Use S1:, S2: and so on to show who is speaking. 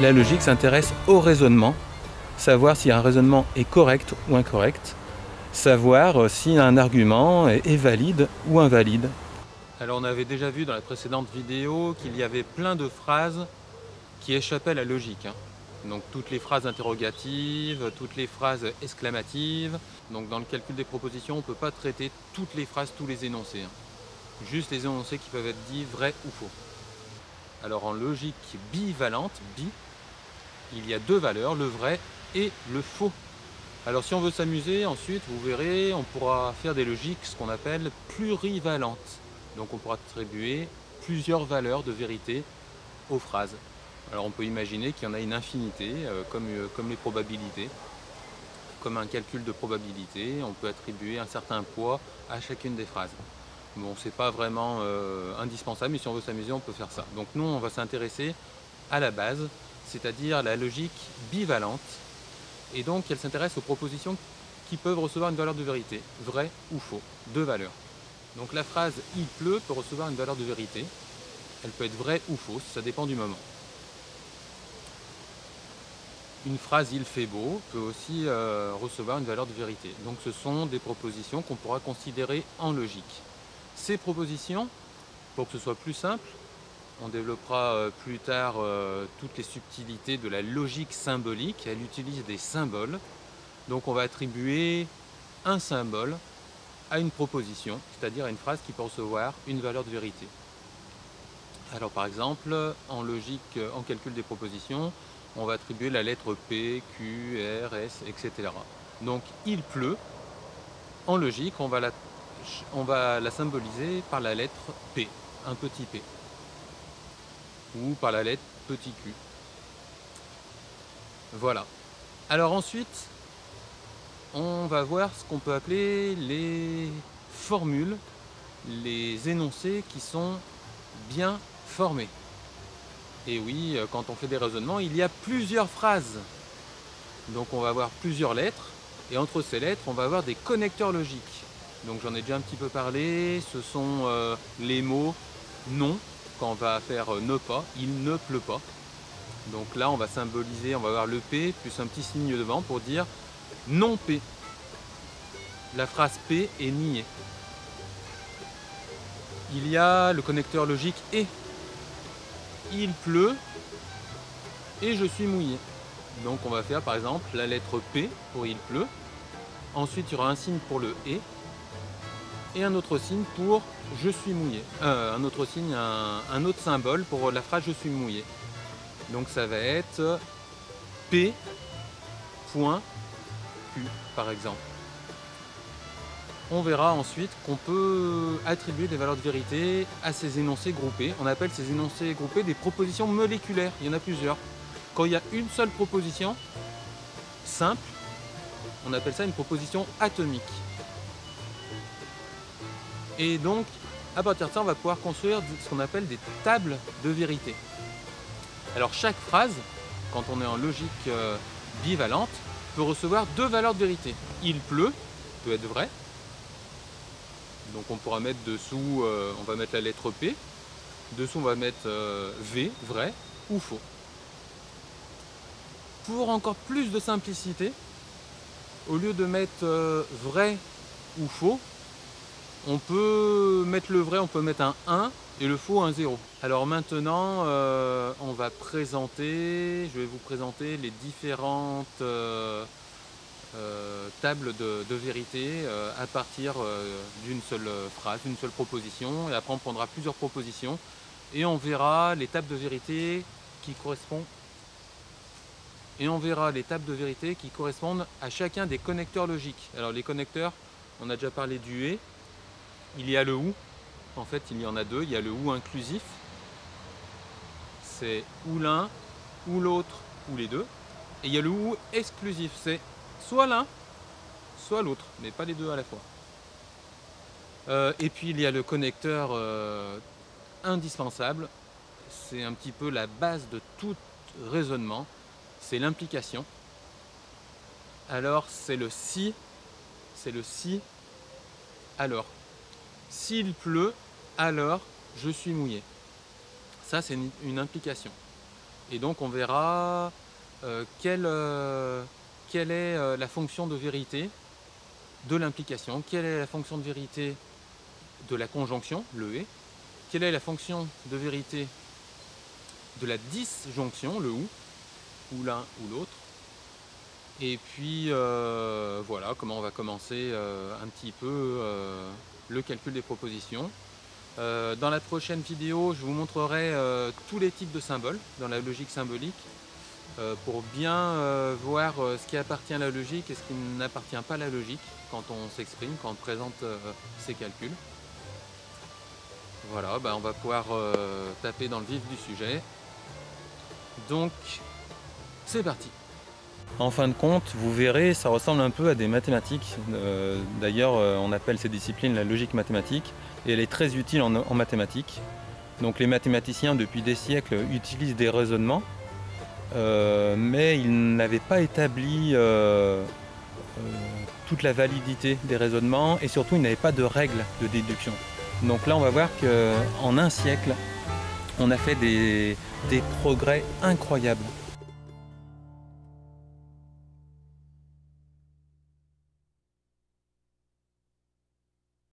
S1: La logique s'intéresse au raisonnement, savoir si un raisonnement est correct ou incorrect, savoir si un argument est valide ou invalide. Alors on avait déjà vu dans la précédente vidéo qu'il y avait plein de phrases qui échappaient à la logique. Donc toutes les phrases interrogatives, toutes les phrases exclamatives. Donc dans le calcul des propositions, on ne peut pas traiter toutes les phrases, tous les énoncés. Juste les énoncés qui peuvent être dits vrais ou faux. Alors en logique bivalente, il y a deux valeurs, le vrai et le faux. Alors si on veut s'amuser, ensuite, vous verrez, on pourra faire des logiques, ce qu'on appelle plurivalentes. Donc on pourra attribuer plusieurs valeurs de vérité aux phrases. Alors on peut imaginer qu'il y en a une infinité, comme les probabilités. Comme un calcul de probabilité, on peut attribuer un certain poids à chacune des phrases. Bon, c'est pas vraiment indispensable, mais si on veut s'amuser, on peut faire ça. Donc nous, on va s'intéresser à la base, c'est-à-dire la logique bivalente. Et donc, elle s'intéresse aux propositions qui peuvent recevoir une valeur de vérité, vrai ou faux, deux valeurs. Donc la phrase « il pleut » peut recevoir une valeur de vérité. Elle peut être vraie ou fausse, ça dépend du moment. Une phrase « il fait beau » peut aussi recevoir une valeur de vérité. Donc ce sont des propositions qu'on pourra considérer en logique. Ces propositions, pour que ce soit plus simple, on développera plus tard toutes les subtilités de la logique symbolique. Elle utilise des symboles. Donc on va attribuer un symbole à une proposition, c'est-à-dire à une phrase qui peut recevoir une valeur de vérité. Alors par exemple, en logique, en calcul des propositions, on va attribuer la lettre P, Q, R, S, etc. Donc il pleut, en logique, on va la symboliser par la lettre P, un petit p, ou par la lettre petit q. Voilà. Alors ensuite, on va voir ce qu'on peut appeler les formules, les énoncés qui sont bien formés. Et oui, quand on fait des raisonnements, il y a plusieurs phrases. Donc on va avoir plusieurs lettres, et entre ces lettres, on va avoir des connecteurs logiques. Donc j'en ai déjà un petit peu parlé, ce sont les mots non, quand on va faire ne pas, il ne pleut pas. Donc là, on va symboliser, on va avoir le P plus un petit signe devant pour dire non P. La phrase P est niée. Il y a le connecteur logique et. Il pleut et je suis mouillé. Donc on va faire par exemple la lettre P pour il pleut. Ensuite, il y aura un signe pour le et un autre signe pour je suis mouillé. Un autre signe, un autre symbole pour la phrase je suis mouillé. Donc ça va être P.Q par exemple. On verra ensuite qu'on peut attribuer des valeurs de vérité à ces énoncés groupés. On appelle ces énoncés groupés des propositions moléculaires. Il y en a plusieurs. Quand il y a une seule proposition simple, on appelle ça une proposition atomique. Et donc, à partir de ça, on va pouvoir construire ce qu'on appelle des tables de vérité. Alors chaque phrase, quand on est en logique bivalente, peut recevoir deux valeurs de vérité. Il pleut peut être vrai. Donc on pourra mettre dessous, on va mettre la lettre P. Dessous on va mettre V, vrai ou faux. Pour encore plus de simplicité, au lieu de mettre vrai ou faux, on peut mettre le vrai, on peut mettre un 1 et le faux un 0. Alors maintenant, on va présenter, je vais vous présenter les différentes tables de vérité à partir d'une seule phrase, d'une seule proposition. Et après, on prendra plusieurs propositions et on verra les tables de vérité qui correspondent. Et on verra les tables de vérité qui correspondent à chacun des connecteurs logiques. Alors les connecteurs, on a déjà parlé du et. Il y a le ou. En fait, il y en a deux. Il y a le ou inclusif. C'est ou l'un, ou l'autre, ou les deux. Et il y a le ou exclusif. C'est soit l'un, soit l'autre, mais pas les deux à la fois. Et puis il y a le connecteur indispensable. C'est un petit peu la base de tout raisonnement. C'est l'implication. Alors c'est le si, alors. S'il pleut, alors je suis mouillé. Ça c'est une implication. Et donc on verra quelle est la fonction de vérité de l'implication, quelle est la fonction de vérité de la conjonction, le et, quelle est la fonction de vérité de la disjonction, le ou l'un ou l'autre. Et puis voilà comment on va commencer un petit peu le calcul des propositions. Dans la prochaine vidéo, je vous montrerai tous les types de symboles dans la logique symbolique pour bien voir ce qui appartient à la logique et ce qui n'appartient pas à la logique quand on s'exprime, quand on présente ces calculs. Voilà, on va pouvoir taper dans le vif du sujet. Donc, c'est parti. En fin de compte, vous verrez, ça ressemble un peu à des mathématiques. D'ailleurs, on appelle ces disciplines la logique mathématique et elle est très utile en mathématiques. Donc les mathématiciens, depuis des siècles, utilisent des raisonnements, mais ils n'avaient pas établi toute la validité des raisonnements et surtout, ils n'avaient pas de règles de déduction. Donc là, on va voir qu'en un siècle, on a fait des progrès incroyables